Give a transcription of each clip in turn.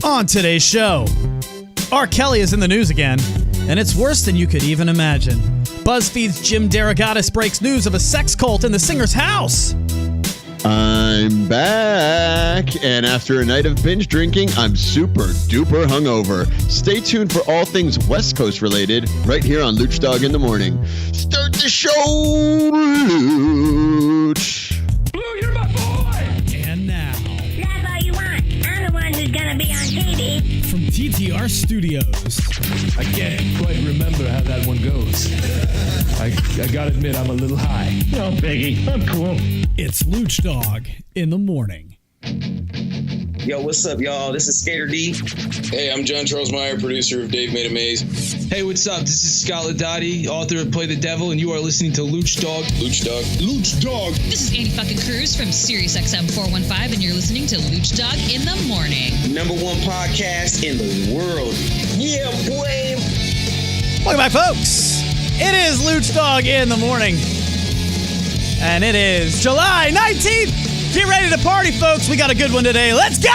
On today's show, R. Kelly is in the news again, and it's worse than you could even imagine. BuzzFeed's Jim Derogatis breaks news of a sex cult in the singer's house. I'm back, and after a night of binge drinking, I'm super duper hungover. Stay tuned for all things West Coast related right here on Lucdogg in the Morning. Start the show, Luch. Blue, you're my boy! And now, That's all you want. I'm the one who's gonna be on TV. from TTR Studios, I can't quite remember how that one goes. I gotta admit, I'm a little high. No, Biggie, I'm cool. it's Lucdogg in the Morning. Yo, what's up, y'all? This is Skater D. Hey, I'm John Charles Meyer, producer of Dave Made a Maze. Hey, what's up? This is Scott Ladotti, author of Play the Devil, and you are listening to Lucdogg. Lucdogg. Lucdogg. This is Andy fucking Cruz from SiriusXM 415, and you're listening to Lucdogg in the Morning. #1 podcast in the world. Yeah, boy. Welcome back, folks. It is Lucdogg in the Morning, and it is July 19th. Get ready to party, folks. We got a good one today. Let's go!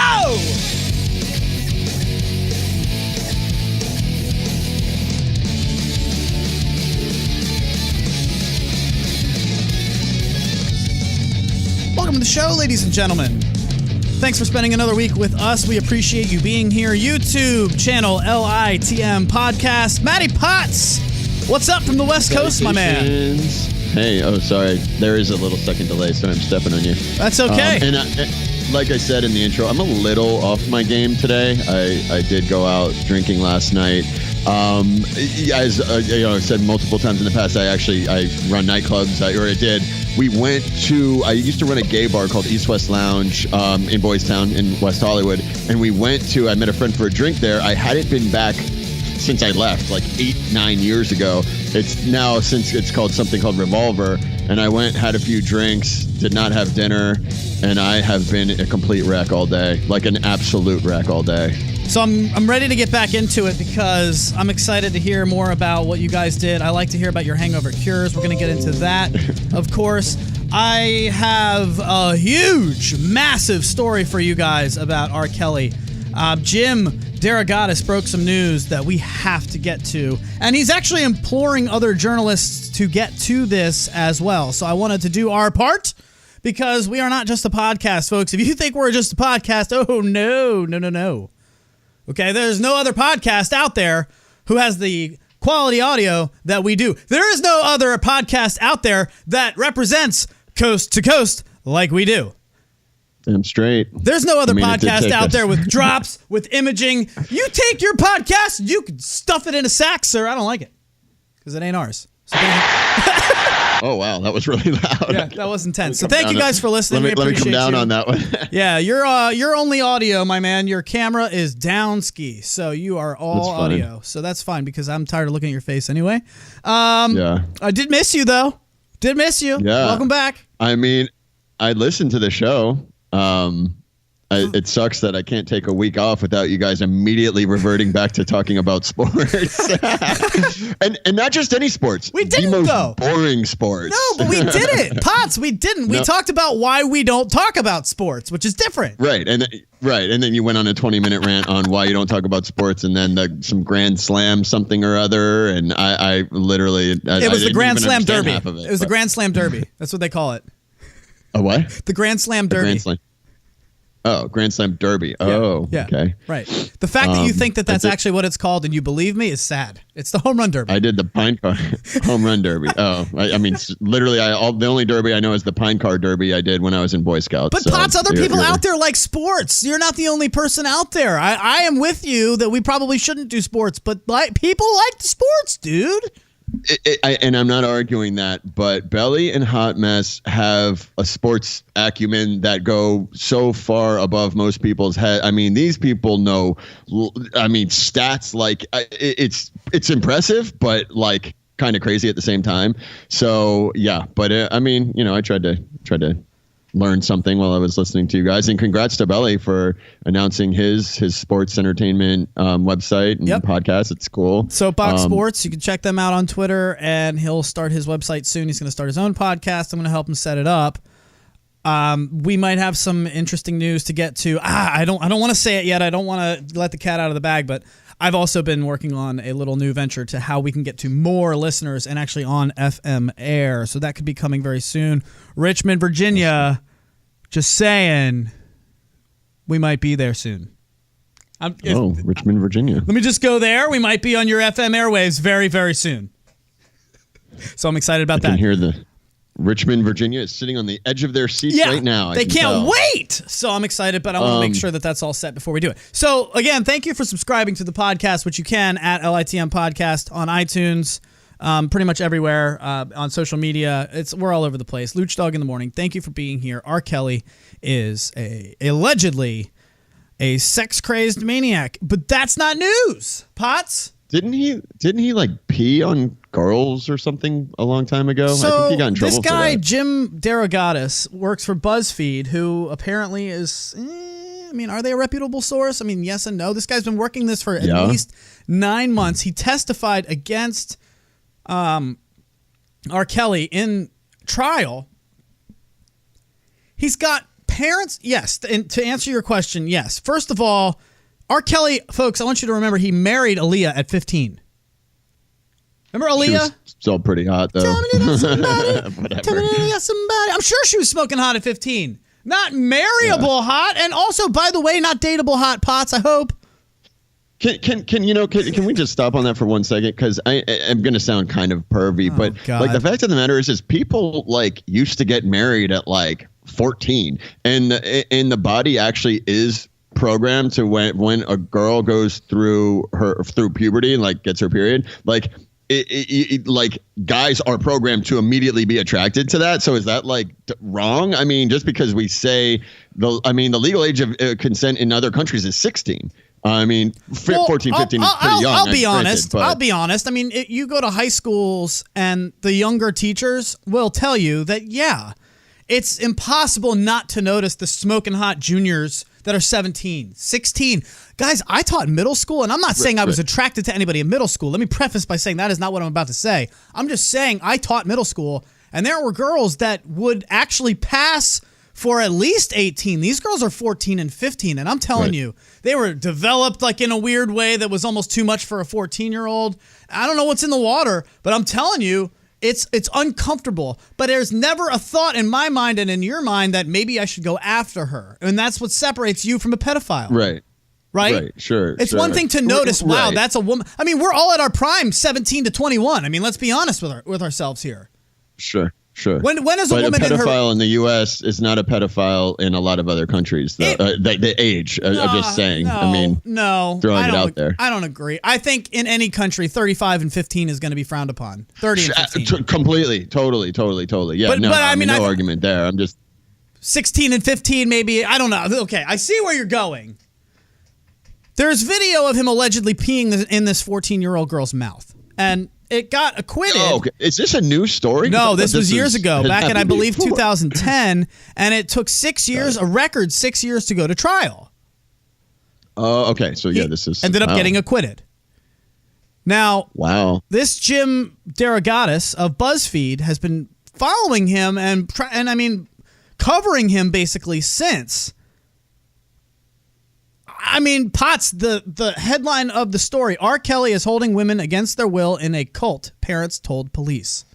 Welcome to the show, ladies and gentlemen. Thanks for spending another week with us. We appreciate you being here. YouTube channel LITM Podcast. Matty Potts, what's up from the West Coast, my man? Hey, oh, sorry. There is a little second delay, so I'm stepping on you. That's okay. Like I said in the intro, I'm a little off my game today. I did go out drinking last night. As I've said multiple times in the past, I run nightclubs, I did. I used to run a gay bar called East West Lounge in Boys Town in West Hollywood. And I met a friend for a drink there. I hadn't been back since I left, like 8-9 years ago. It's called something called Revolver. And I went, had a few drinks, did not have dinner, and I have been a complete wreck all day, like an absolute wreck all day. So I'm ready to get back into it because I'm excited to hear more about what you guys did. I like to hear about your hangover cures. We're going to get into that, of course. I have a huge, massive story for you guys about R. Kelly. Jim Derogatis broke some news that we have to get to, and he's actually imploring other journalists to get to this as well. So I wanted to do our part because we are not just a podcast, folks. If you think we're just a podcast, oh, no. Okay, there's no other podcast out there who has the quality audio that we do. There is no other podcast out there that represents coast to coast like we do. I'm straight. There's no other podcast out there with drops, with imaging. You take your podcast, you can stuff it in a sack, sir. I don't like it because it ain't ours. So Oh, wow. That was really loud. yeah, that was intense. So thank you guys for listening. Let me come down on that one. Yeah, you're only audio, my man. Your camera is down ski, so you are all audio. So that's fine because I'm tired of looking at your face anyway. Yeah. I did miss you, though. Did miss you. Yeah. Welcome back. I mean, I listened to the show. It sucks that I can't take a week off without you guys immediately reverting back to talking about sports. and not just any sports. We didn't, the most though. boring sports. No, but we did it. Potts, we didn't. We talked about why we don't talk about sports, which is different. Right. And then you went on a 20-minute rant on why you don't talk about sports, and then some Grand Slam something or other. And I literally... It was the Grand Slam Derby. It was the Grand Slam Derby. That's what they call it. A what? The Grand Slam Derby. Grand Slam. Oh, Grand Slam Derby. Oh, yeah. Okay. Right. The fact that you think that that's actually what it's called and you believe me is sad. It's the Home Run Derby. I did the Pine Car Home Run Derby. Oh, I mean, literally, the only derby I know is the Pine Car Derby I did when I was in Boy Scouts. But Potts, other people out there like sports. You're not the only person out there. I am with you that we probably shouldn't do sports, but people like the sports, dude. And I'm not arguing that, but Belly and Hot Mess have a sports acumen that go so far above most people's head. I mean, these people know, stats like it's impressive, but like kind of crazy at the same time. So yeah, but I tried to learn something while I was listening to you guys, and congrats to Belly for announcing his sports entertainment website and podcast. It's cool. Soapbox Sports. You can check them out on Twitter, and he'll start his website soon. He's going to start his own podcast. I'm going to help him set it up. We might have some interesting news to get to. I don't want to say it yet. I don't want to let the cat out of the bag, but I've also been working on a little new venture to how we can get to more listeners and actually on FM air. So that could be coming very soon. Richmond, Virginia, just saying, we might be there soon. Richmond, Virginia. Let me just go there. We might be on your FM airwaves very, very soon. So I'm excited about that. I can hear the Richmond, Virginia is sitting on the edge of their seats right now. They can't wait. So I'm excited, but I want to make sure that that's all set before we do it. So again, thank you for subscribing to the podcast, which you can at LITM Podcast on iTunes, pretty much everywhere, on social media. We're all over the place. Lucdogg in the morning. Thank you for being here. R. Kelly is allegedly a sex-crazed maniac, but that's not news. Potts? Didn't he like pee on girls or something a long time ago? So I think he got in trouble this guy, for that. Jim DeRogatis, works for BuzzFeed, who apparently is, are they a reputable source? I mean, yes and no. This guy's been working this for at least 9 months. He testified against R. Kelly in trial. He's got parents, yes, and to answer your question, yes. First of all, R. Kelly, folks, I want you to remember he married Aaliyah at 15. Remember Aaliyah? She was still pretty hot, though. Tell me to somebody. Tell me to somebody. I'm sure she was smoking hot at 15. Not marryable hot, and also, by the way, not dateable hot. Potts, I hope. Can we just stop on that for 1 second? Because I'm going to sound kind of pervy, but God. like the fact of the matter is people like used to get married at like 14, and the body actually is programmed to when a girl goes through puberty and like gets her period, like like guys are programmed to immediately be attracted to that. So is that like wrong? I mean, just because we say the legal age of consent in other countries is 16. I mean, 14, 15 is pretty young. I'll be honest. I mean, you go to high schools and the younger teachers will tell you that, it's impossible not to notice the smoking hot juniors that are 17, 16. Guys, I taught middle school, and I'm not saying I was attracted to anybody in middle school. Let me preface by saying that is not what I'm about to say. I'm just saying I taught middle school, and there were girls that would actually pass for at least 18. These girls are 14 and 15, and I'm telling you, they were developed like in a weird way that was almost too much for a 14-year-old. I don't know what's in the water, but I'm telling you, it's uncomfortable. But there's never a thought in my mind and in your mind that maybe I should go after her. And that's what separates you from a pedophile. Right? Sure. It's one thing to notice, wow, that's a woman. I mean, we're all at our prime, 17 to 21. I mean, let's be honest with ourselves here. Sure. When is a woman in her... a pedophile in the U.S. is not a pedophile in a lot of other countries. The age, I'm just saying. Throwing it out there. I don't agree. I think in any country, 35 and 15 is going to be frowned upon. 30 and 15. Completely. Totally. Yeah, but I mean, no argument there. I'm just... 16 and 15, maybe. I don't know. Okay, I see where you're going. There's video of him allegedly peeing in this 14-year-old girl's mouth. And... it got acquitted. Oh, okay. Is this a new story? No, this was years ago, back in, I believe, 2010, and it took 6 years, a record 6 years to go to trial. Oh, okay. So, this is... ended up getting acquitted. Now, this Jim DeRogatis of BuzzFeed has been following him and covering him basically since. I mean, Potts, the headline of the story, R. Kelly is holding women against their will in a cult, parents told police.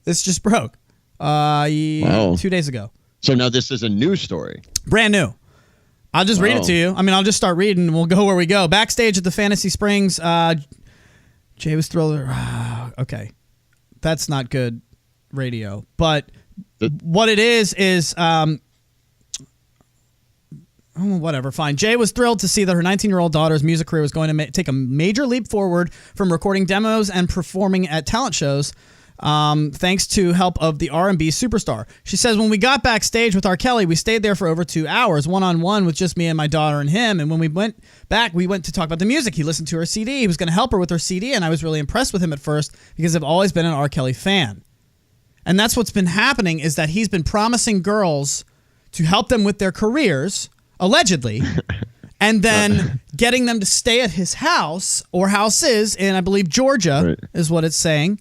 This just broke 2 days ago. So now this is a new story. Brand new. I'll just read it to you. I mean, I'll just start reading and we'll go where we go. Backstage at the Fantasy Springs, Jay was thrilled. Okay. That's not good radio. But what it is whatever, fine. Jay was thrilled to see that her 19-year-old daughter's music career was going to take a major leap forward from recording demos and performing at talent shows, thanks to help of the R&B superstar. She says, when we got backstage with R. Kelly, we stayed there for over 2 hours, one-on-one with just me and my daughter and him. And when we went back, we went to talk about the music. He listened to her CD. He was going to help her with her CD, and I was really impressed with him at first because I've always been an R. Kelly fan. And that's what's been happening, is that he's been promising girls to help them with their careers, allegedly, and then getting them to stay at his house or houses in, I believe, Georgia is what it's saying.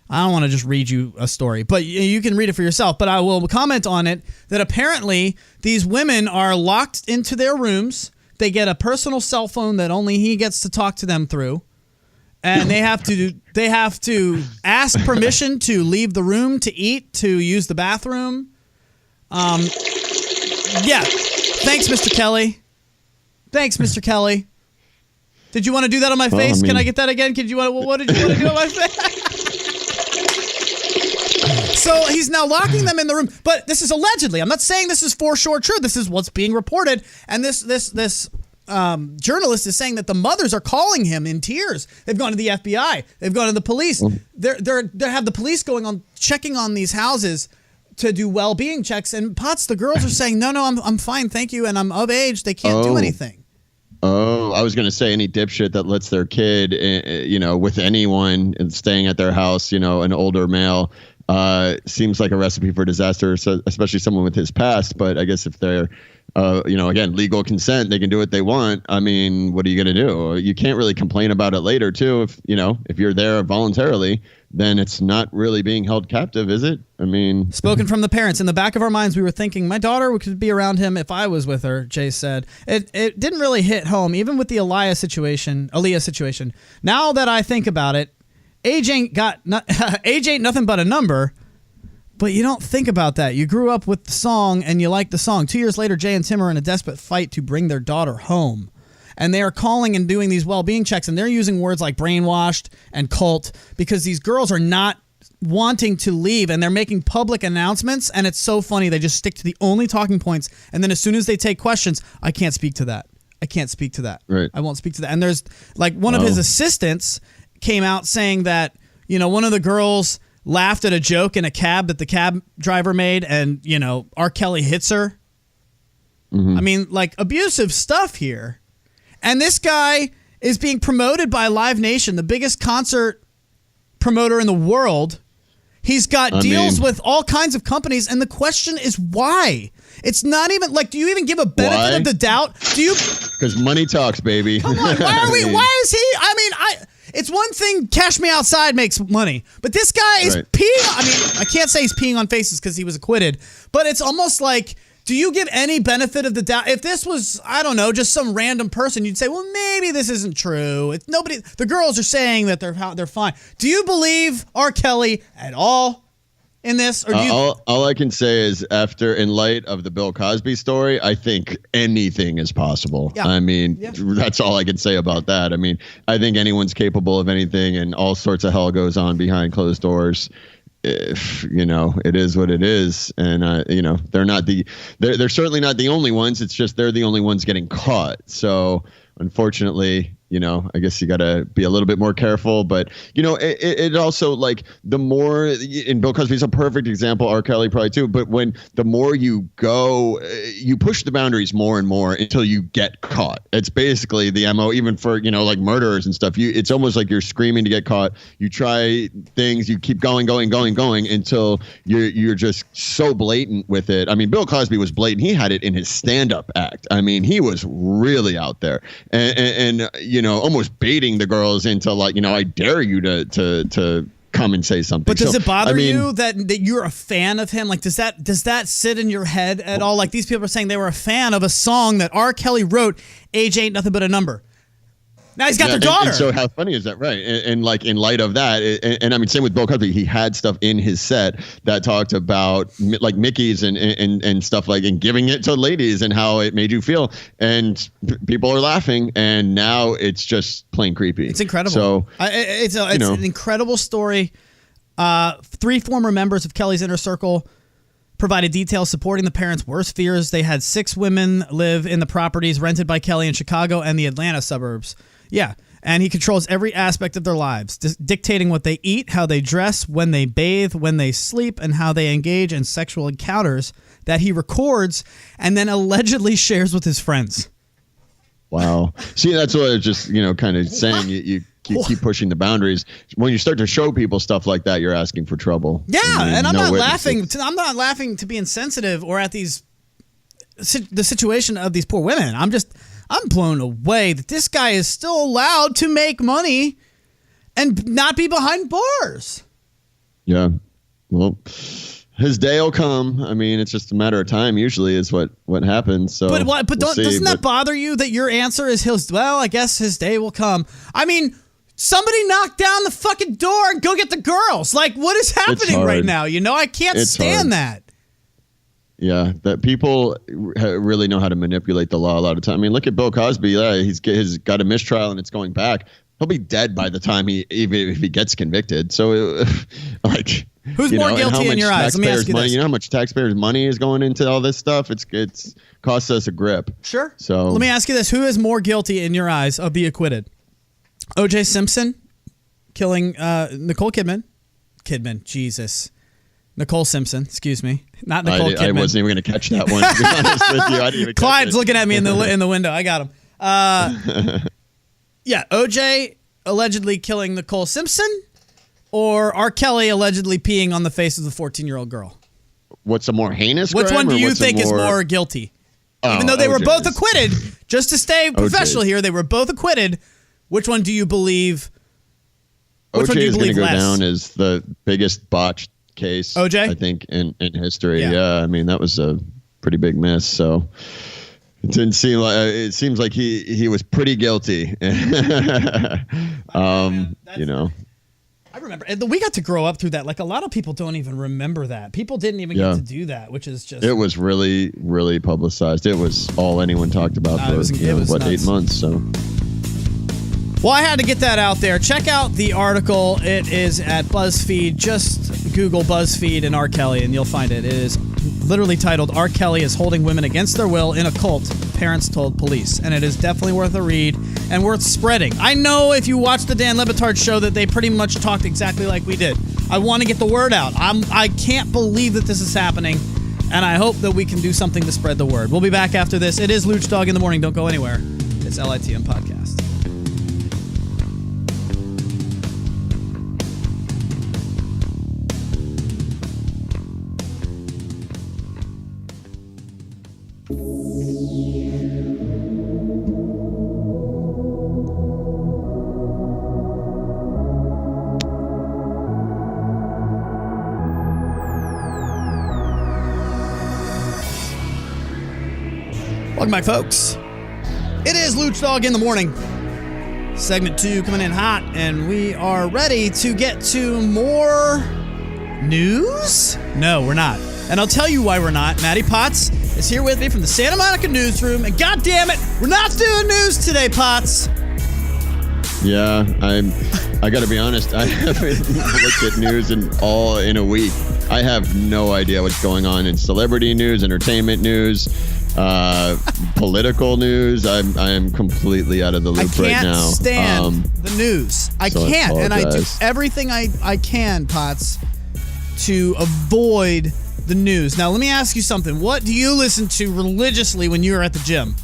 I don't want to just read you a story, but you can read it for yourself. But I will comment on it that apparently these women are locked into their rooms. They get a personal cell phone that only he gets to talk to them through, and they have to ask permission to leave the room, to eat, to use the bathroom. Yeah. Thanks, Mr. Kelly. Thanks, Mr. Kelly. Did you want to do that on my face? Can I get that again? What did you want to do on my face? So he's now locking them in the room, but this is allegedly. I'm not saying this is for sure true. This is what's being reported, and this journalist is saying that the mothers are calling him in tears. They've gone to the FBI. They've gone to the police. They have the police going on checking on these houses to do well-being checks, and Potts, the girls are saying, no, I'm fine, thank you, and I'm of age. They can't do anything. Oh, I was going to say any dipshit that lets their kid, with anyone and staying at their house, an older male, seems like a recipe for disaster, so especially someone with his past. But I guess if they're, again, legal consent, they can do what they want. I mean, what are you going to do? You can't really complain about it later, too. If you're there voluntarily, then it's not really being held captive, is it? I mean, spoken from the parents. In the back of our minds, we were thinking, my daughter could be around him if I was with her, Jay said. It didn't really hit home, even with the Aaliyah situation. Now that I think about it, age ain't nothing but a number, but you don't think about that. You grew up with the song and you like the song. 2 years later, Jay and Tim are in a desperate fight to bring their daughter home. And they are calling and doing these well-being checks, and they're using words like brainwashed and cult because these girls are not wanting to leave, and they're making public announcements, and it's so funny. They just stick to the only talking points, and then as soon as they take questions, I can't speak to that. I can't speak to that. Right. I won't speak to that. And there's one of his assistants came out saying that, one of the girls laughed at a joke in a cab that the cab driver made, and, R. Kelly hits her. Mm-hmm. I mean, abusive stuff here. And this guy is being promoted by Live Nation, the biggest concert promoter in the world. He's got deals with all kinds of companies, and the question is why? It's not even do you even give a benefit of the doubt? Do you? Because money talks, baby. Come on, why is he? I mean, it's one thing Cash Me Outside makes money, but this guy is peeing. I mean, I can't say he's peeing on faces because he was acquitted, but it's almost like, do you give any benefit of the doubt? If this was, I don't know, just some random person, you'd say, well, maybe this isn't true. It's nobody. The girls are saying that they're fine. Do you believe R. Kelly at all in this? Or do you? All I can say is, in light of the Bill Cosby story, I think anything is possible. Yeah. I mean, that's all I can say about that. I mean, I think anyone's capable of anything, and all sorts of hell goes on behind closed doors. If it is what it is, and they're certainly not the only ones. It's just they're the only ones getting caught. So unfortunately, I guess you got to be a little bit more careful. But it also, the more, and Bill Cosby's a perfect example, R. Kelly probably too. But when the more you go, you push the boundaries more and more until you get caught. It's basically the MO, even for murderers and stuff. It's almost like you're screaming to get caught. You try things, you keep going until you're just so blatant with it. I mean, Bill Cosby was blatant. He had it in his stand-up act. I mean, he was really out there, and almost baiting the girls into I dare you to come and say something. But does it bother you that you're a fan of him? Does that sit in your head at all? These people are saying they were a fan of a song that R. Kelly wrote, Age Ain't Nothing But a Number. Now he's got their daughter. And so how funny is that, right? And in light of that, and I mean, same with Bill Cosby, he had stuff in his set that talked about Mickey's and stuff and giving it to ladies and how it made you feel. And people are laughing, and now it's just plain creepy. It's incredible. So it's an incredible story. 3 former members of Kelly's inner circle provided details supporting the parents' worst fears. They had 6 women live in the properties rented by Kelly in Chicago and the Atlanta suburbs. Yeah, and he controls every aspect of their lives, dictating what they eat, how they dress, when they bathe, when they sleep, and how they engage in sexual encounters that he records and then allegedly shares with his friends. Wow. See, that's what I was just, kind of saying. You keep pushing the boundaries. When you start to show people stuff like that, you're asking for trouble. Yeah, and I'm not laughing. I'm not laughing to be insensitive or at the situation of these poor women. I'm blown away that this guy is still allowed to make money and not be behind bars. Yeah. Well, his day will come. I mean, it's just a matter of time. Usually, is what happens. So, doesn't that bother you that your answer is I guess his day will come? I mean, somebody knock down the fucking door and go get the girls. Like, what is happening right now? I can't stand that. Yeah, that people really know how to manipulate the law a lot of time. I mean, look at Bill Cosby. Yeah, he's got a mistrial and it's going back. He'll be dead by the time even if he gets convicted. So, who's more guilty in your eyes? Let me ask you this. You know how much taxpayers' money is going into all this stuff? It's cost us a grip. Sure. So let me ask you this: who is more guilty in your eyes of the acquitted? O.J. Simpson killing Nicole Kidman. Jesus. Nicole Simpson, excuse me. Not Nicole Kidman. I wasn't even going to catch that one, to be honest with you. I didn't even Clyde's looking at me in the window. I got him. Yeah, O.J. allegedly killing Nicole Simpson, or R. Kelly allegedly peeing on the face of the 14-year-old girl? What's a more heinous Which crime? one do you think is more guilty? Even though they were both acquitted, just to stay professional here, they were both acquitted. Which one do you believe? OJ is going to go down as the biggest botched case, OJ? I think, in history. Yeah, I mean, that was a pretty big miss. So it didn't seem like it seems like he was pretty guilty. I remember. We got to grow up through that. Like, a lot of people don't even remember that. People didn't even get to do that, which is just... It was really, really publicized. It was all anyone talked about for, 8 months, so... Well, I had to get that out there. Check out the article. It is at BuzzFeed. Just Google BuzzFeed and R. Kelly, and you'll find it. It is literally titled, R. Kelly is holding women against their will in a cult, parents told police. And it is definitely worth a read and worth spreading. I know if you watch the Dan Le Batard show that they pretty much talked exactly like we did. I want to get the word out. I can't believe that this is happening, and I hope that we can do something to spread the word. We'll be back after this. It is Lucdogg in the morning. Don't go anywhere. It's LITM Podcast. Welcome back, folks. It is Lucdogg in the morning. Segment 2 coming in hot, and we are ready to get to more news? No, we're not. And I'll tell you why we're not. Maddie Potts is here with me from the Santa Monica newsroom, and God damn it, we're not doing news today, Potts. Yeah, I got to be honest. I haven't looked at news in a week. I have no idea what's going on in celebrity news, entertainment news, political news. I am completely out of the loop right now. I can't stand the news. I can't, and I do everything I can, Potts, to avoid the news. Now, let me ask you something. What do you listen to religiously when you're at the gym?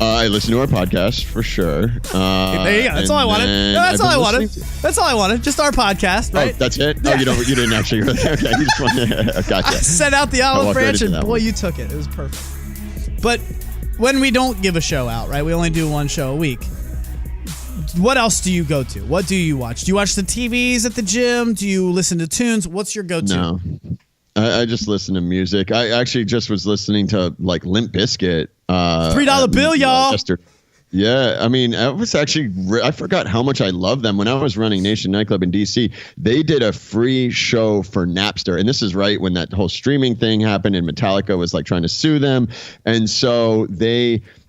I listen to our podcast for sure. There you go. That's all I wanted. No, that's all I wanted. That's all I wanted. Just our podcast, right? Oh, that's it? Yeah. Oh, you didn't actually. Okay, you just wanted. Gotcha. I sent out the olive branch, and boy, you took it. It was perfect. But when we don't give a show out, right? We only do one show a week. What else do you go to? What do you watch? Do you watch the TVs at the gym? Do you listen to tunes? What's your go-to? No, I just listen to music. I actually just was listening to like Limp Bizkit. $3 bill, y'all. Yeah, I mean, I forgot how much I love them. When I was running Nation Nightclub in DC, they did a free show for Napster. And this is right when that whole streaming thing happened and Metallica was like trying to sue them. And so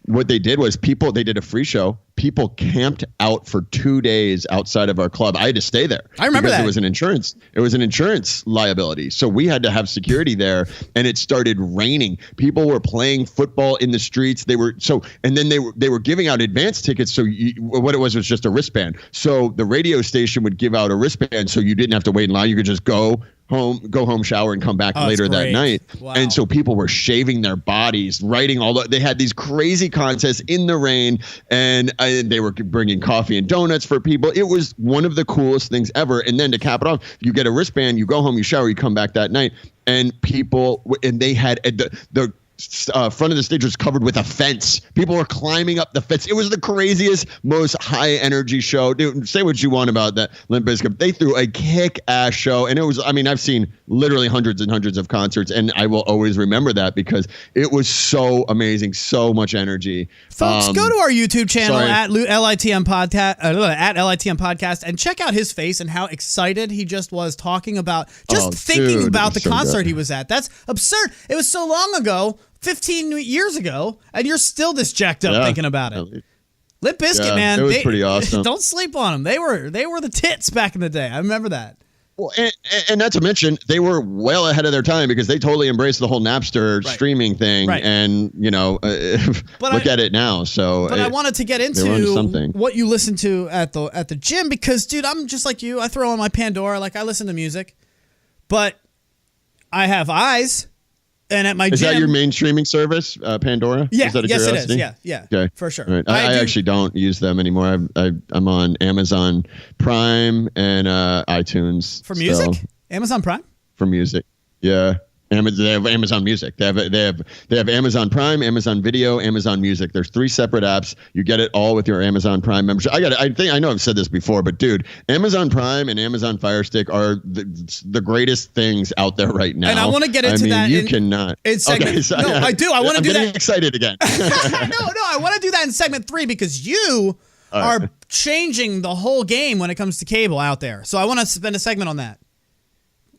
what they did was they did a free show. People camped out for 2 days outside of our club. I had to stay there. I remember that. It was an insurance liability. So we had to have security there, and it started raining. People were playing football in the streets. They were giving out advance tickets. So what it was just a wristband. So the radio station would give out a wristband, so you didn't have to wait in line. You could just go home, shower, and come back later that night. Wow. And so people were shaving their bodies, writing they had these crazy contests in the rain, and they were bringing coffee and donuts for people. It was one of the coolest things ever. And then to cap it off, you get a wristband, you go home, you shower, you come back that night, and they had the front of the stage was covered with a fence. People were climbing up the fence. It was the craziest, most high energy show. Dude, say what you want about that Limp Bizkit. They threw a kick-ass show, and it was, I mean, I've seen literally hundreds and hundreds of concerts, and I will always remember that because it was so amazing, so much energy. Folks, go to our YouTube channel sorry. at LITM Podcast and check out his face and how excited he just was talking about, thinking dude, about the so concert good. he was at. That's absurd. It was so long ago, 15 years ago, and you're still this jacked up thinking about it. Limp Bizkit, man. It was pretty awesome. Don't sleep on them. They were the tits back in the day. I remember that. Well, and not to mention, they were well ahead of their time because they totally embraced the whole Napster streaming thing. Right. And, look at it now. So, But I wanted to get into something. what you listen to at the gym because, dude, I'm just like you. I throw on my Pandora. Like, I listen to music. But I have eyes. And at my gym. Is that your main streaming service, Pandora? Yeah, Is that a yes, curiosity? it is. Yeah, Okay. For sure. Right. I actually don't use them anymore. I'm on Amazon Prime and iTunes. For music? So, Amazon Prime? for music. Yeah. They have Amazon Music. They have Amazon Prime, Amazon Video, Amazon Music. There's 3 separate apps. You get it all with your Amazon Prime membership. I know I've said this before, but dude, Amazon Prime and Amazon Fire Stick are the greatest things out there right now. And I want to get into that. You cannot. In segment, okay, so, no, I do. I want to do I'm that. getting excited again. No, I want to do that in segment 3 because you are changing the whole game when it comes to cable out there. So I want to spend a segment on that.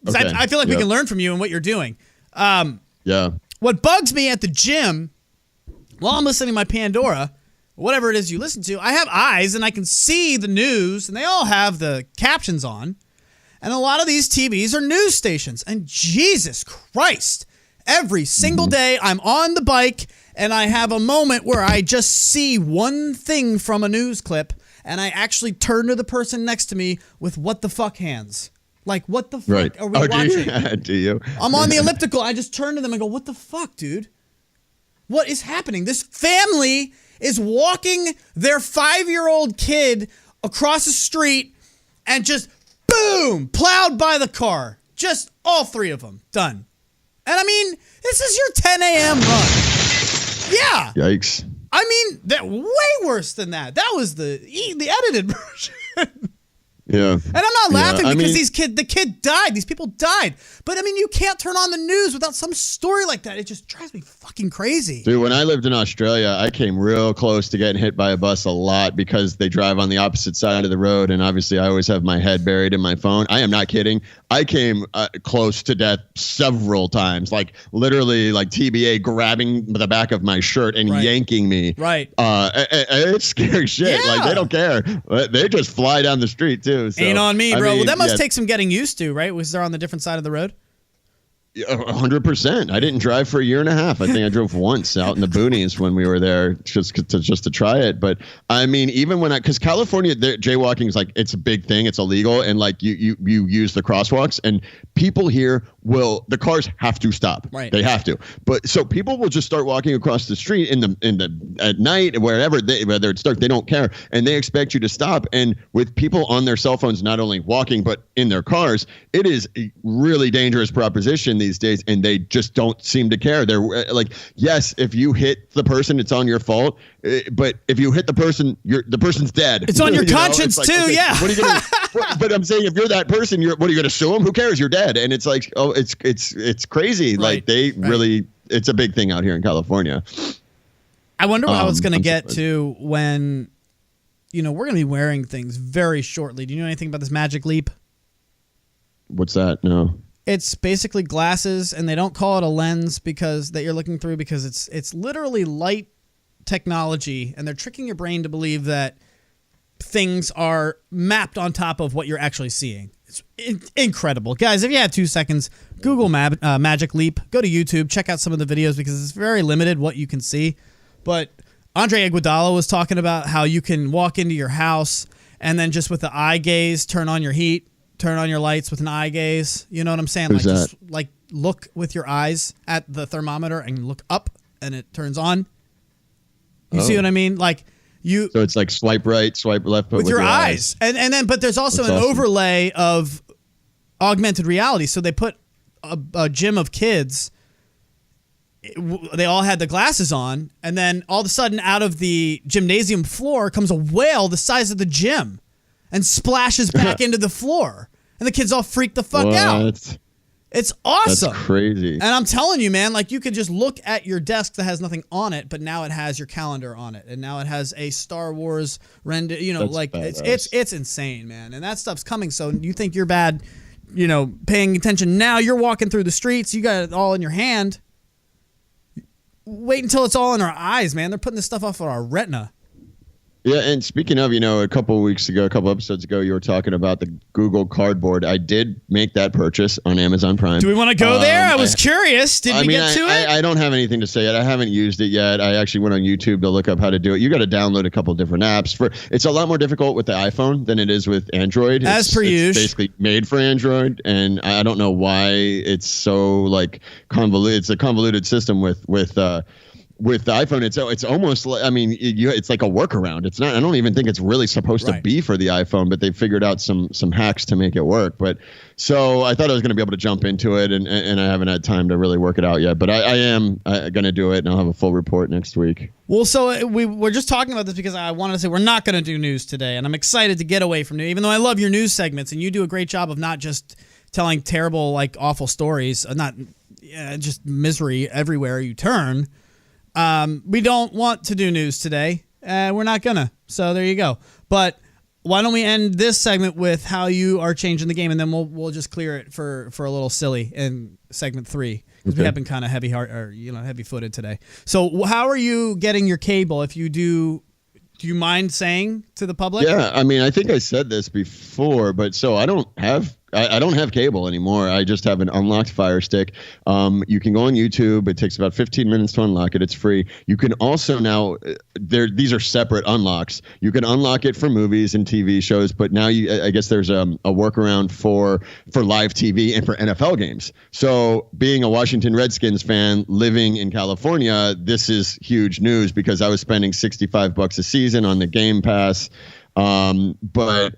Okay. I feel like we can learn from you and what you're doing. Yeah. What bugs me at the gym while I'm listening to my Pandora, whatever it is you listen to, I have eyes and I can see the news and they all have the captions on. And a lot of these TVs are news stations. And Jesus Christ, every single day I'm on the bike and I have a moment where I just see one thing from a news clip and I actually turn to the person next to me with what the fuck hands. Like, what the fuck are we watching? Do you? I'm on the elliptical. I just turn to them and go, what the fuck, dude? What is happening? This family is walking their 5-year-old kid across the street and just, boom, plowed by the car. Just all 3 of them. Done. And I mean, this is your 10 a.m. run. Yeah. Yikes. I mean, that way worse than that. That was the edited version. Yeah. And I'm not laughing because mean, the kid died. These people died. But I mean, you can't turn on the news without some story like that. It just drives me fucking crazy. Dude, when I lived in Australia, I came real close to getting hit by a bus a lot because they drive on the opposite side of the road. And obviously, I always have my head buried in my phone. I am not kidding. I came close to death several times, like literally like TBA grabbing the back of my shirt and yanking me. Right. It's scary shit. Yeah. Like, they don't care. They just fly down the street, too. So, Ain't on me, bro. I mean, well, that must take some getting used to, right? Was there on the different side of the road? 100%. I didn't drive for a year and a half. I think I drove once out in the boonies when we were there just to try it. But I mean, even when because California, jaywalking is like, it's a big thing. It's illegal. And like you use the crosswalks and people here the cars have to stop. Right. They have to. But so people will just start walking across the street at night, whether it's dark, they don't care. And they expect you to stop. And with people on their cell phones, not only walking, but in their cars, it is a really dangerous proposition these days, and they just don't seem to care. They're like, yes, if you hit the person, it's on your fault. But if you hit the person, the person's dead. It's on your conscience like, too. okay, Yeah. What are you gonna? But I'm saying, if you're that person, what are you gonna sue them? Who cares? You're dead. And it's like, oh, it's crazy. Right. Like they really, it's a big thing out here in California. I wonder how it's going to get surprised. to when, we're going to be wearing things very shortly. Do you know anything about this Magic Leap? What's that? No. It's basically glasses, and they don't call it a lens that you're looking through because it's literally light technology, and they're tricking your brain to believe that things are mapped on top of what you're actually seeing. It's incredible. Guys, if you have 2 seconds, Google Magic Leap. Go to YouTube. Check out some of the videos because it's very limited what you can see. But Andre Iguodala was talking about how you can walk into your house and then just with the eye gaze, turn on your heat, turn on your lights with an eye gaze. You know what I'm saying? Who's that? Just like look with your eyes at the thermometer and look up and it turns on. You see what I mean? Like so it's like swipe right, swipe left, but with your eyes. And then, but there's also That's an awesome. overlay of augmented reality. So they put a gym of kids they all had the glasses on, and then all of a sudden, out of the gymnasium floor comes a whale the size of the gym, and splashes back into the floor, and the kids all freak the fuck out. It's awesome. That's crazy. And I'm telling you, man, like you could just look at your desk that has nothing on it, but now it has your calendar on it, and now it has a Star Wars render. You know, That's like badass. it's insane, man. And that stuff's coming. So you think you're bad, you know, paying attention now? You're walking through the streets. You got it all in your hand. Wait until it's all in our eyes, man. They're putting this stuff off of our retina. Yeah, and speaking of, a couple episodes ago, you were talking about the Google Cardboard. I did make that purchase on Amazon Prime. Do we want to go there? I was curious. Did we get to it? I don't have anything to say yet. I haven't used it yet. I actually went on YouTube to look up how to do it. You got to download a couple different apps. It's a lot more difficult with the iPhone than it is with Android. As per usual. It's basically made for Android, and I don't know why it's so convoluted. It's a convoluted system with the iPhone. It's almost like, it's like a workaround. It's not. I don't even think it's really supposed to be for the iPhone, but they figured out some hacks to make it work. But so I thought I was going to be able to jump into it, and I haven't had time to really work it out yet. But I am going to do it, and I'll have a full report next week. Well, so we're just talking about this because I wanted to say we're not going to do news today, and I'm excited to get away from news, even though I love your news segments, and you do a great job of not just telling terrible, awful stories, just misery everywhere you turn. We don't want to do news today. We're not gonna. So there you go. But why don't we end this segment with how you are changing the game, and then we'll just clear it for a little silly in segment 3 because we have been kind of heavy-footed today. So how are you getting your cable? If you do you mind saying to the public? Yeah, I think I said this before, but so I don't have cable anymore. I just have an unlocked Fire Stick. You can go on YouTube. It takes about 15 minutes to unlock it. It's free. You can also now these are separate unlocks. You can unlock it for movies and TV shows, but now I guess there's a workaround for live TV and for NFL games. So being a Washington Redskins fan living in California, this is huge news because I was spending $65 a season on the Game Pass. But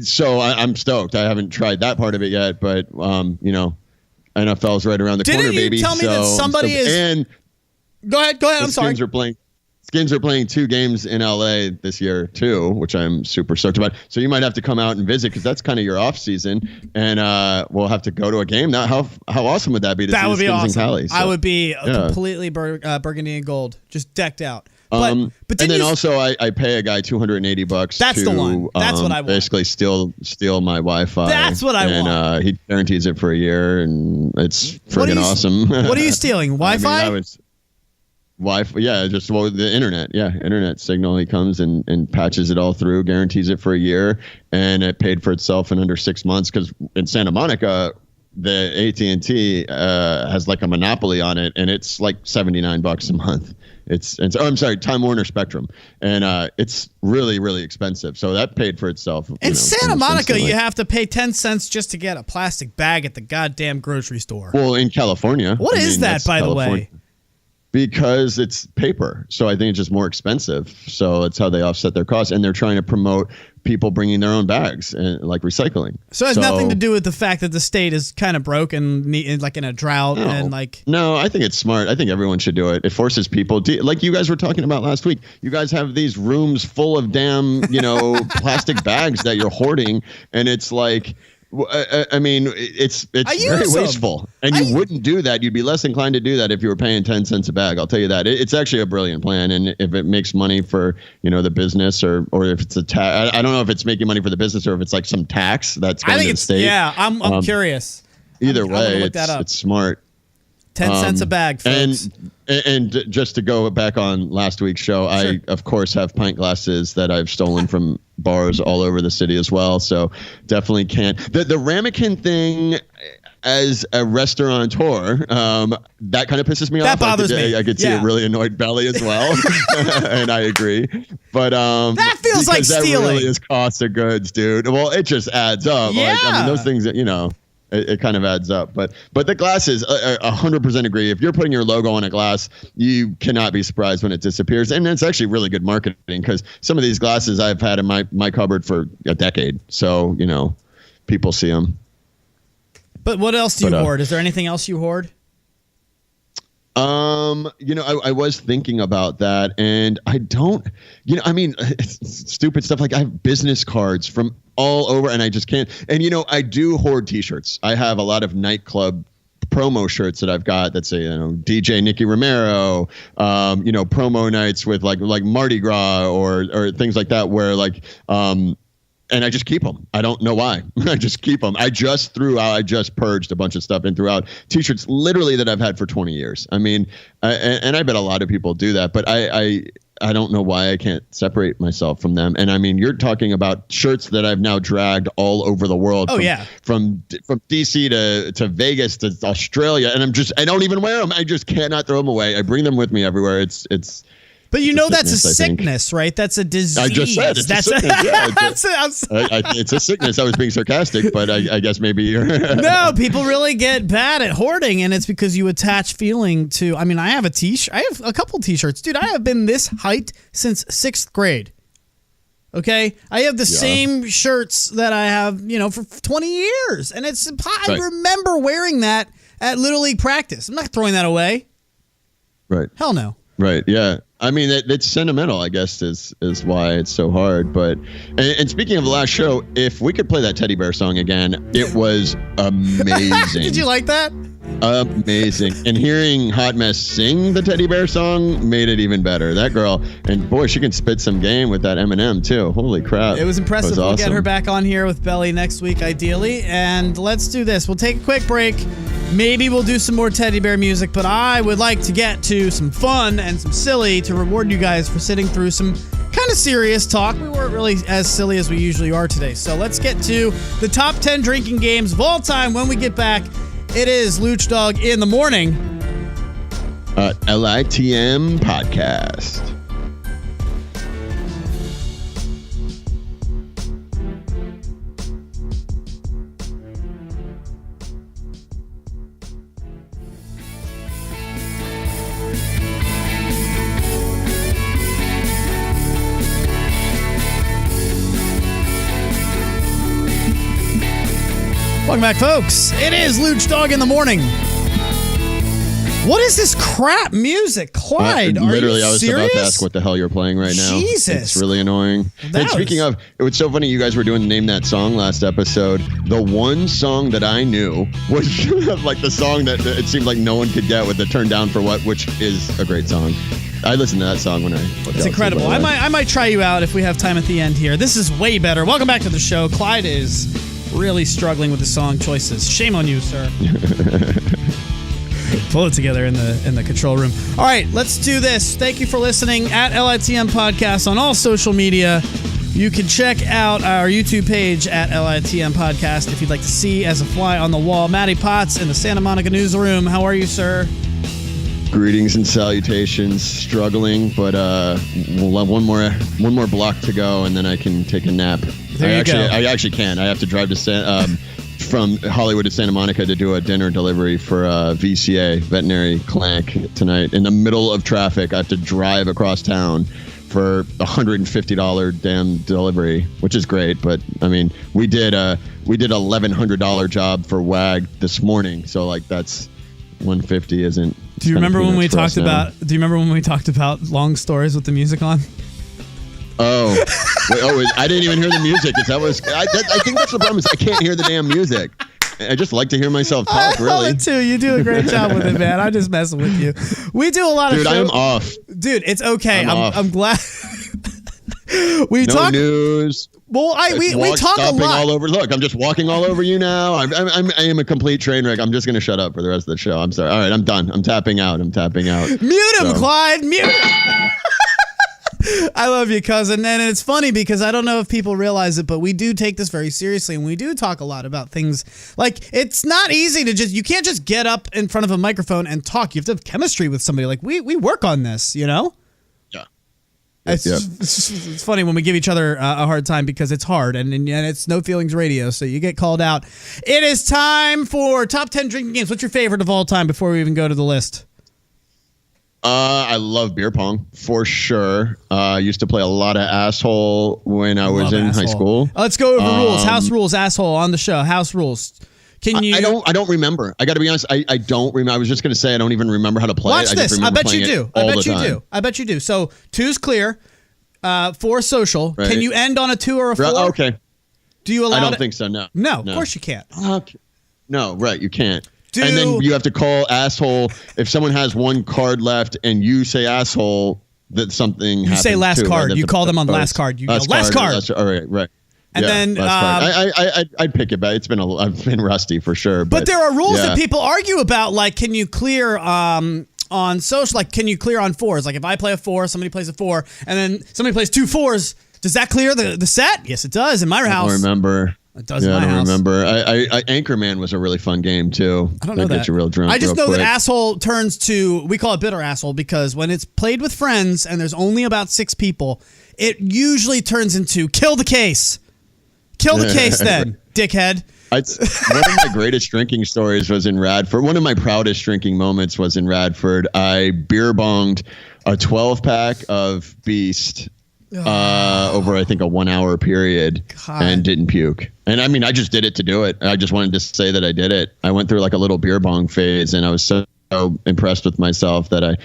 so I'm stoked. I haven't tried that part of it yet, but NFL's right around the corner, baby. Didn't you tell me that somebody is? And go ahead. I'm sorry. Skins are playing 2 games in LA this year too, which I'm super stoked about. So you might have to come out and visit because that's kind of your off season, and we'll have to go to a game. Now, how awesome would that be? That would be awesome. Cali, so, I would be completely burgundy and gold, just decked out. But and then also I pay a guy $280. That's the one. That's what I want. Basically steal my Wi-Fi. That's what I want. And he guarantees it for a year, and it's friggin' awesome. What are you stealing? Wi-Fi? Wi-Fi, yeah, the internet, internet signal. He comes and patches it all through, guarantees it for a year, and it paid for itself in under 6 months. Because in Santa Monica, the AT&T has a monopoly on it, and it's $79 a month. I'm sorry, Time Warner Spectrum, and it's really, really expensive. So that paid for itself. In Santa Monica, you have to pay 10 cents just to get a plastic bag at the goddamn grocery store. Well, in California, what is that, by the way? Because it's paper, so I think it's just more expensive. So that's how they offset their costs, and they're trying to promote people bringing their own bags and recycling. So it has nothing to do with the fact that the state is kind of broke and in a drought No, I think it's smart. I think everyone should do it. It forces people to, like you guys were talking about last week. You guys have these rooms full of damn plastic bags that you're hoarding, and it's it's very wasteful, and you wouldn't do that. You'd be less inclined to do that if you were paying 10 cents a bag. I'll tell you that. It's actually a brilliant plan, and if it makes money for the business, or if it's a tax, I don't know if it's making money for the business or if it's some tax that's going to the state. Yeah, I'm curious. Either way, it's smart. 10 cents a bag, folks. And just to go back on last week's show, sure. I, of course, have pint glasses that I've stolen from bars all over the city as well. So definitely can't. The ramekin thing, as a restaurateur, that kind of pisses me off. That bothers me. I could see a really annoyed belly as well. And I agree. But that feels like stealing. That really is cost of goods, dude. Well, it just adds up. Yeah. Those things that, it kind of adds up. But the glasses, 100% agree. If you're putting your logo on a glass, you cannot be surprised when it disappears. And it's actually really good marketing, because some of these glasses I've had in my cupboard for a decade. So, people see them. But what else do you hoard? Is there anything else you hoard? I was thinking about that, and I don't, it's stupid stuff. Like I have business cards from all over, and I just can't. And I do hoard T-shirts. I have a lot of nightclub promo shirts that I've got that say, DJ Nicky Romero, promo nights with like Mardi Gras or things like that, where and I just keep them. I don't know why. I just keep them. I just purged a bunch of stuff and threw out T-shirts literally that I've had for 20 years. I mean, and I bet a lot of people do that, but I don't know why I can't separate myself from them. And I mean, you're talking about shirts that I've now dragged all over the world. From DC to Vegas to Australia. And I don't even wear them. I just cannot throw them away. I bring them with me everywhere. But that's a sickness, right? That's a disease. I just said it's a sickness. Yeah, it's a sickness. I was being sarcastic, but I guess maybe you're... No, people really get bad at hoarding, and it's because you attach feeling to... I mean, I have a couple T-shirts. Dude, I have been this height since 6th grade. Okay? I have the same shirts that I have, for 20 years. And I remember wearing that at Little League practice. I'm not throwing that away. Right. Hell no. Right. Yeah. I mean, it's sentimental, I guess, is why it's so hard. But and speaking of the last show, if we could play that Teddy Bear song again, it was amazing. Did you like that? Amazing. And hearing Hot Mess sing the Teddy Bear song made it even better. That girl, and boy, she can spit some game with that Eminem too. Holy crap. It was impressive. We'll get her back on here with Belly next week, ideally. And let's do this. We'll take a quick break. Maybe we'll do some more Teddy Bear music, but I would like to get to some fun and some silly to reward you guys for sitting through some kind of serious talk. We weren't really as silly as we usually are today. So let's get to the top 10 drinking games of all time when we get back. It is Lucdogg in the morning. LITM podcast. Welcome back, folks. It is Lucdogg in the morning. What is this crap music? Clyde, are literally, you I was serious? about to ask what the hell you're playing right now. Jesus. It's really annoying. And speaking of, it was so funny you guys were doing Name That Song last episode. The one song that I knew was like the song that it seemed like no one could get with the Turn Down for What, which is a great song. I listened to that song when It's incredible. I might try you out if we have time at the end here. This is way better. Welcome back to the show. Clyde is really struggling with the song choices. Shame on you, sir. Pull it together in the control room. All right, let's do this. Thank you for listening at LITM Podcast on all social media. You can check out our YouTube page at LITM Podcast if you'd like to see as a fly on the wall. Matty Potts in the Santa Monica newsroom. How are you, sir? Greetings and salutations. Struggling, but we'll have one more block to go, and then I can take a nap. I actually can. I have to drive to from Hollywood to Santa Monica to do a dinner delivery for VCA, veterinary clinic, tonight. In the middle of traffic, I have to drive across town for $150 damn delivery, which is great. But I mean, we did $1,100 job for WAG this morning, so like that's $150 isn't. Do you remember when we talked about long stories with the music on? Oh, wait, I didn't even hear the music. I think that's the problem is I can't hear the damn music. I just like to hear myself talk, really. I love it too. You do a great job with it, man. I'm just messing with you. We do a lot of shows. Dude, I'm off. Dude, it's okay. I'm glad. No news. Well, we talk a lot. All over. Look, I'm just walking all over you now. I am a complete train wreck. I'm just going to shut up for the rest of the show. I'm sorry. All right, I'm done. I'm tapping out. Mute him, Clyde. Mute him. I love you, cousin. And it's funny because I don't know if people realize it, but we do take this very seriously, and we do talk a lot about things. Like, it's not easy to you can't just get up in front of a microphone and talk. You have to have chemistry with somebody. Like, we work on this, you know? Yeah. It's funny when we give each other a hard time because it's hard, and it's no feelings radio, so you get called out. It is time for top 10 drinking games. What's your favorite of all time before we even go to the list? I love beer pong for sure. I used to play a lot of asshole when I was in high school. Let's go over rules. House rules, asshole, on the show. House rules. Can you? I don't remember. I got to be honest. I don't remember. I was just going to say I don't even remember how to play Watch it. this. I bet you do. I bet you do. So 2's clear. 4 social. Right. Can you end on a 2 or a 4? Okay. Do you allow? I don't think so. No. No, of course you can't. Okay. No, right. You can't. And then you have to call asshole if someone has one card left and you say asshole. That something. You say last card. You call them on last card. You go last card. All right. And then I'd pick it back. I've been rusty for sure. But there are rules that people argue about. Like, can you clear on social? Like, can you clear on 4s? Like, if I play a 4, somebody plays a 4, and then somebody plays 2 4s. Does that clear the set? Yes, it does. In my house, I don't remember. It does in my house. I don't remember. Anchorman was a really fun game too. I don't know that. Get you real drunk. I just know quick. that asshole turns to, we call it bitter asshole, because when it's played with friends and there's only about 6 people, it usually turns into kill the case. Kill the case then, dickhead. One of my greatest drinking stories was in Radford. One of my proudest drinking moments was in Radford. I beer bonged a 12-pack of Beast over, I think, a 1-hour period. God. And didn't puke. And I mean, I just did it to do it. I just wanted to say that I did it. I went through like a little beer bong phase, and I was so impressed with myself that I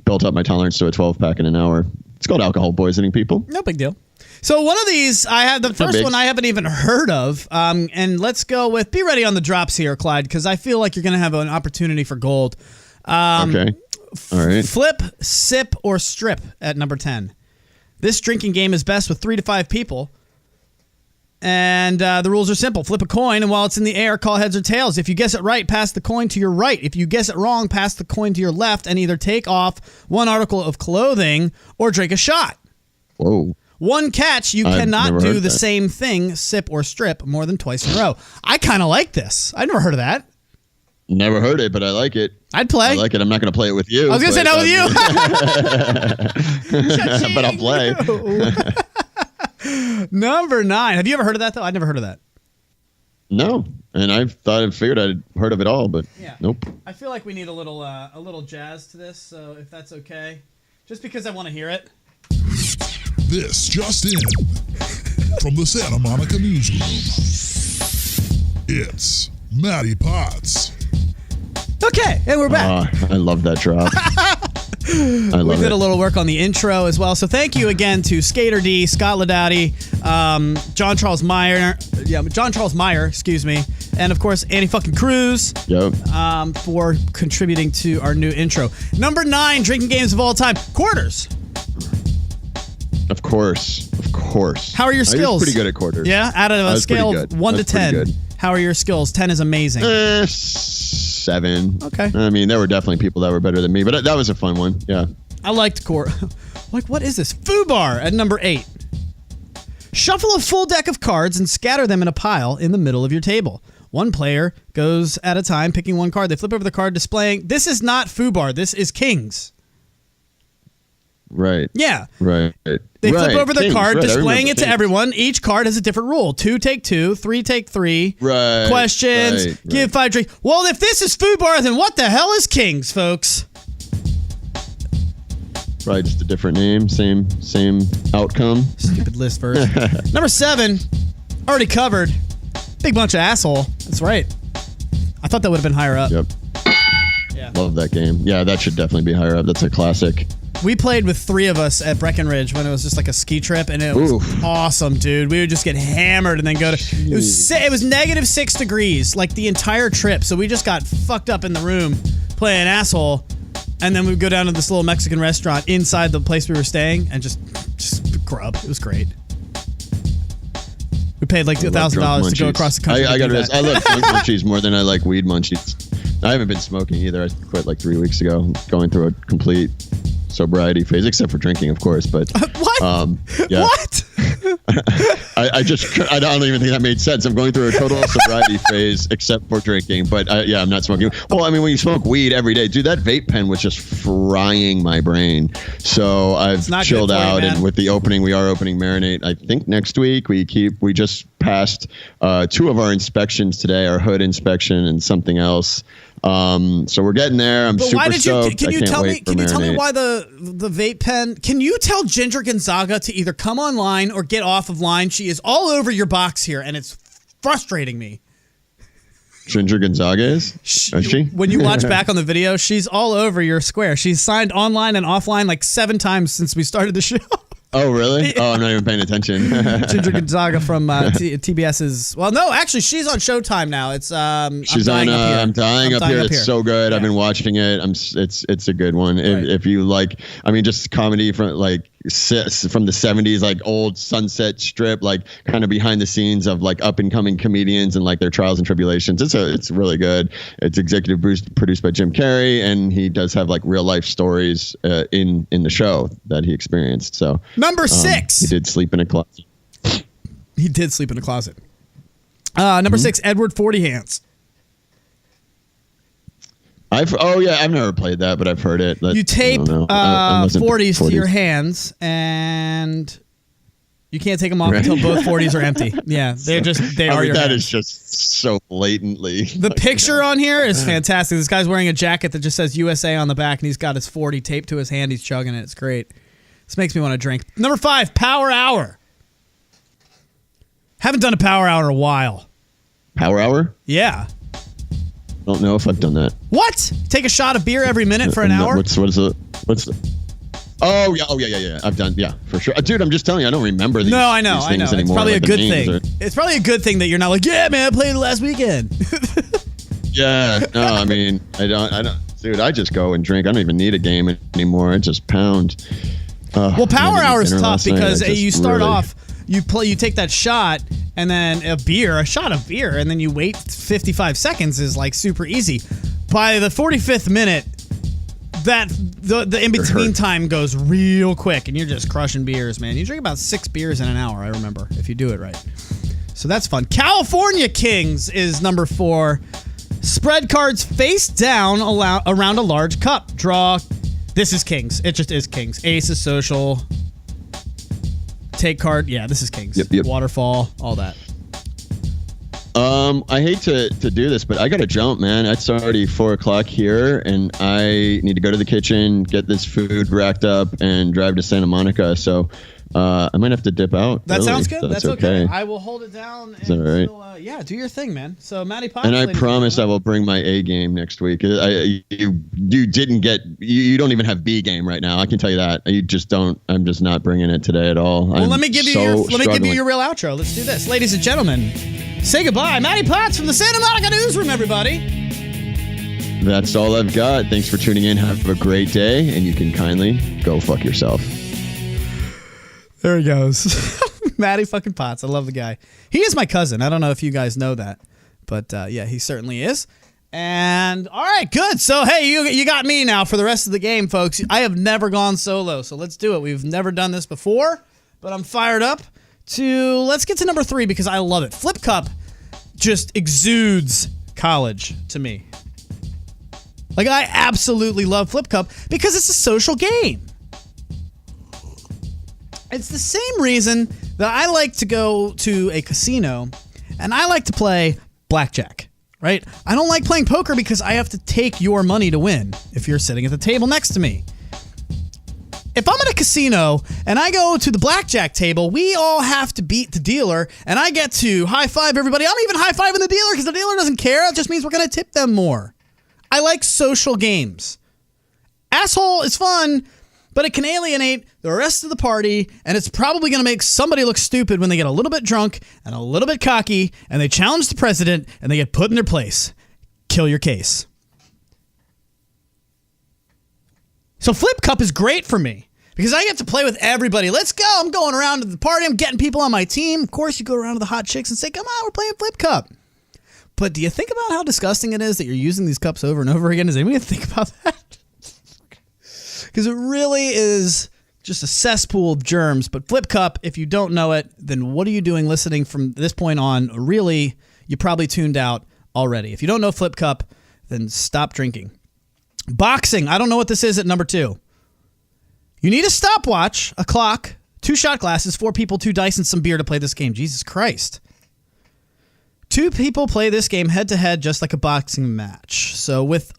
built up my tolerance to a 12-pack in an hour. It's called alcohol poisoning, people. No big deal. So one of these, I have the first one I haven't even heard of. And let's go with, be ready on the drops here, Clyde, because I feel like you're going to have an opportunity for gold. Okay. All right. Flip, sip, or strip at number 10. This drinking game is best with 3 to 5 people. And the rules are simple. Flip a coin, and while it's in the air, call heads or tails. If you guess it right, pass the coin to your right. If you guess it wrong, pass the coin to your left and either take off one article of clothing or drink a shot. Whoa. One catch, you cannot do the same thing, sip or strip, more than twice in a row. I kind of like this. I've never heard of that. Never heard it, but I like it. I'd play. I like it. I'm not going to play it with you. I was going to say not with you. But I'll play. Number 9. Have you ever heard of that, though? I'd never heard of that. No. And I figured I'd heard of it all, but nope. I feel like we need a little jazz to this, so if that's okay. Just because I want to hear it. This just in from the Santa Monica newsroom. It's Matty Potts. Okay, and we're back. I love that drop. We did a little work on the intro as well. So thank you again to Skater D, Scott Ladati, John Charles Meyer, excuse me, and of course Annie fucking Cruz. Yep. For contributing to our new intro. Number 9, drinking games of all time, quarters. Of course. How are your skills? I was pretty good at quarters. Yeah, out of a scale of 1 to 10. How are your skills? 10 is amazing. 7. Okay. I mean, there were definitely people that were better than me, but that was a fun one. Yeah. I liked like, what is this? Foobar at number 8. Shuffle a full deck of cards and scatter them in a pile in the middle of your table. One player goes at a time, picking one card. They flip over the card, displaying. This is not Foobar. This is Kings. Right. Yeah. Right. They flip over the card, displaying it to everyone. Each card has a different rule. 2 take 2, 3 take 3. Right. Questions. Give 5 drinks. Well, if this is Foobar, then what the hell is Kings, folks? Probably just a different name, same outcome. Stupid list first. Number 7, already covered. Big bunch of asshole. That's right. I thought that would have been higher up. Yep. Yeah. Love that game. Yeah, that should definitely be higher up. That's a classic. We played with 3 of us at Breckenridge when it was just like a ski trip, and it was awesome, dude. We would just get hammered and then go to. It was -6 degrees like the entire trip, so we just got fucked up in the room playing asshole, and then we would go down to this little Mexican restaurant inside the place we were staying and just grub. It was great. We paid like $1,000 to go across the country. I love drunk munchies more than I like weed munchies. I haven't been smoking either. I quit like 3 weeks ago, going through a complete sobriety phase, except for drinking, of course. But what? Yeah. What? I don't even think that made sense. I'm going through a total sobriety phase, except for drinking. But I'm not smoking. Well, I mean, when you smoke weed every day, dude, that vape pen was just frying my brain. So I've chilled out, and with the opening, we are opening Marinate. I think next week we just passed 2 of our inspections today, our hood inspection and something else. So we're getting there. I'm super stoked. Can you tell me why the vape pen? Can you tell Ginger Gonzaga to either come online or get off of line? She is all over your box here, and it's frustrating me. Ginger Gonzaga is she? When you watch back on the video, she's all over your square. She's signed online and offline like 7 times since we started the show. Oh, really? Oh, I'm not even paying attention. Ginger Gonzaga from TBS's. Well, no, actually, she's on Showtime now. It's she's on. I'm dying up here. It's so good. Yeah. I've been watching it. It's a good one. Right. If you like, I mean, just comedy from the 70s, like old Sunset Strip, like kind of behind the scenes of like up and coming comedians and like their trials and tribulations. It's really good. It's executive produced by Jim Carrey, and he does have like real life stories in the show that he experienced. So. Number 6. He did sleep in a closet. He did sleep in a closet. Number 6, Edward 40 Hands. I've never played that, but I've heard it. You tape 40s to your hands, and you can't take them off until both 40s are empty. Yeah, they are your that hands. is just so blatantly. The picture on here is fantastic. This guy's wearing a jacket that just says USA on the back, and he's got his 40 taped to his hand. He's chugging it. It's great. This makes me want to drink. Number 5, Power Hour. Haven't done a Power Hour in a while. Power Hour? Yeah. Don't know if I've done that. What? Take a shot of beer every minute for an hour? What's the? Oh yeah. I've done, for sure. Dude, I'm just telling you, I don't remember these. No, I know. Things anymore, it's probably like a good thing. It's probably a good thing that you're not like, yeah, man, I played it last weekend. Yeah. No, I mean, I don't. Dude, I just go and drink. I don't even need a game anymore. I just pound. Well, Power Hour is tough because you start really off, you take that shot, and then a shot of beer, and then you wait 55 seconds is like super easy. By the 45th minute, the in between time goes real quick, and you're just crushing beers, man. You drink about 6 beers in an hour, I remember, if you do it right. So that's fun. California Kings is number 4. Spread cards face down around a large cup. Draw. This is Kings. It just is Kings. Ace is social. Take card. Yeah, this is Kings. Yep. Waterfall. All that. I hate to do this, but I got to jump, man. It's already 4:00 here, and I need to go to the kitchen, get this food racked up, and drive to Santa Monica. So I might have to dip out. That sounds good. That's okay. I will hold it down. Is that all right? Yeah, do your thing, man. So, Matty Potts. And I promise I will bring my A game next week. You didn't get. You don't even have B game right now. I can tell you that. You just don't. I'm just not bringing it today at all. Well, let me give you your real outro. Let's do this, ladies and gentlemen. Say goodbye, Matty Potts from the Santa Monica Newsroom, everybody. That's all I've got. Thanks for tuning in. Have a great day, and you can kindly go fuck yourself. There he goes. Matty fucking Potts. I love the guy. He is my cousin. I don't know if you guys know that, but yeah, he certainly is. And all right, good. So, hey, you got me now for the rest of the game, folks. I have never gone solo, so let's do it. We've never done this before, but I'm fired up. Let's get to number 3 because I love it. Flip Cup just exudes college to me. Like, I absolutely love Flip Cup because it's a social game. It's the same reason that I like to go to a casino and I like to play blackjack, right? I don't like playing poker because I have to take your money to win if you're sitting at the table next to me. If I'm at a casino and I go to the blackjack table, we all have to beat the dealer, and I get to high-five everybody. I'm even high-fiving the dealer because the dealer doesn't care. It just means we're going to tip them more. I like social games. Asshole is fun, but it can alienate the rest of the party, and it's probably going to make somebody look stupid when they get a little bit drunk and a little bit cocky, and they challenge the president, and they get put in their place. Kill your case. So Flip Cup is great for me because I get to play with everybody. Let's go. I'm going around to the party. I'm getting people on my team. Of course, you go around to the hot chicks and say, come on, we're playing Flip Cup. But do you think about how disgusting it is that you're using these cups over and over again? Does anybody think about that? Because it really is just a cesspool of germs. But Flip Cup, if you don't know it, then what are you doing listening from this point on? Really, you probably tuned out already. If you don't know Flip Cup, then stop drinking. Boxing. I don't know what this is at number 2. You need a stopwatch, a clock, 2 shot glasses, 4 people, 2 dice, and some beer to play this game. Jesus Christ. 2 people play this game head-to-head just like a boxing match. So with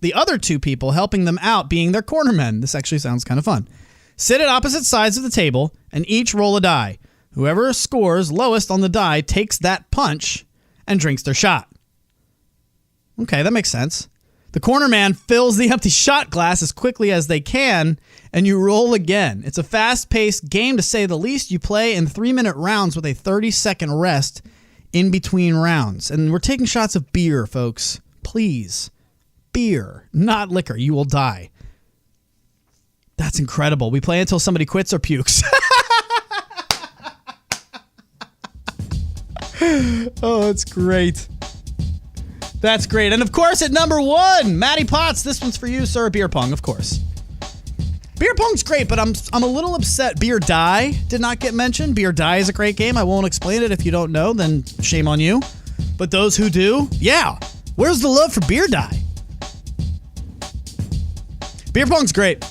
the other 2 people helping them out being their cornermen. This actually sounds kind of fun. Sit at opposite sides of the table and each roll a die. Whoever scores lowest on the die takes that punch and drinks their shot. Okay, that makes sense. The corner man fills the empty shot glass as quickly as they can, and you roll again. It's a fast-paced game, to say the least. You play in 3-minute rounds with a 30-second rest in between rounds. And we're taking shots of beer, folks. Please. Beer, not liquor. You will die. That's incredible. We play until somebody quits or pukes. Oh, that's great. That's great. And of course, at number 1, Matty Potts. This one's for you, sir. Beer pong, of course. Beer pong's great, but I'm a little upset. Beer Die did not get mentioned. Beer Die is a great game. I won't explain it. If you don't know, then shame on you. But those who do, yeah. Where's the love for Beer Die? Beer pong's great.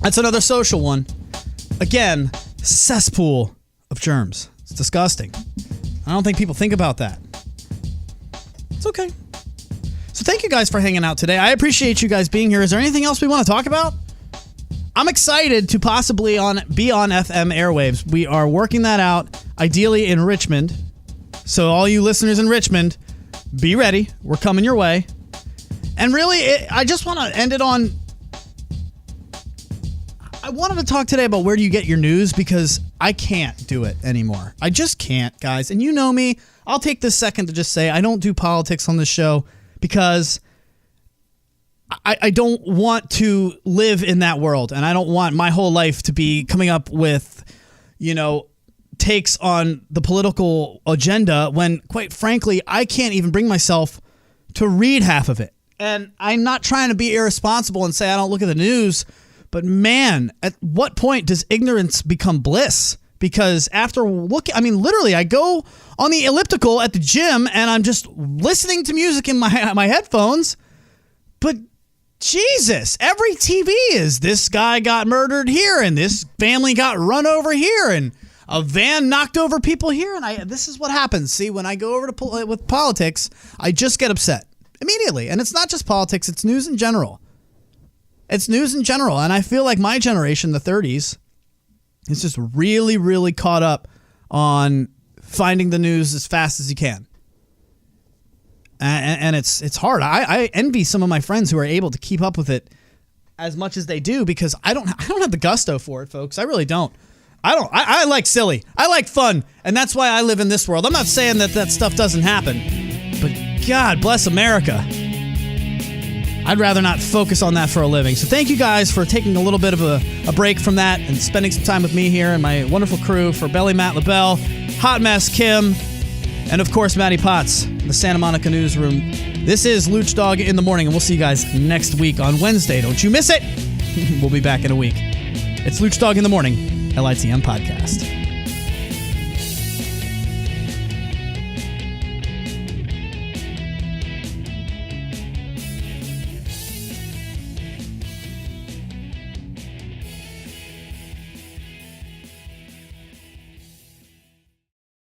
That's another social one. Again, cesspool of germs. It's disgusting. I don't think people think about that. It's okay. So thank you guys for hanging out today. I appreciate you guys being here. Is there anything else we want to talk about? I'm excited to possibly be on FM airwaves. We are working that out, ideally in Richmond. So all you listeners in Richmond, be ready. We're coming your way. And really, I just want to end it on... I wanted to talk today about where do you get your news, because I can't do it anymore. I just can't, guys. And you know me. I'll take this second to just say I don't do politics on this show because I don't want to live in that world. And I don't want my whole life to be coming up with, takes on the political agenda when, quite frankly, I can't even bring myself to read half of it. And I'm not trying to be irresponsible and say I don't look at the news. But man, at what point does ignorance become bliss? Because after literally, I go on the elliptical at the gym and I'm just listening to music in my headphones. But Jesus, every TV is this guy got murdered here and this family got run over here and a van knocked over people here. And this is what happens. See, when I go over to with politics, I just get upset immediately. And it's not just politics, it's news in general. It's news in general, and I feel like my generation, the 30s, is just really, really caught up on finding the news as fast as you can. And it's hard. I envy some of my friends who are able to keep up with it as much as they do, because I don't have the gusto for it, folks. I really don't. I like silly. I like fun, and that's why I live in this world. I'm not saying that stuff doesn't happen, but God bless America. I'd rather not focus on that for a living. So thank you guys for taking a little bit of a break from that and spending some time with me here and my wonderful crew. For Belly Matt LaBelle, Hot Mess Kim, and of course Matty Potts in the Santa Monica newsroom. This is Lucdogg in the Morning, and we'll see you guys next week on Wednesday. Don't you miss it. We'll be back in a week. It's Lucdogg in the Morning, LITM Podcast.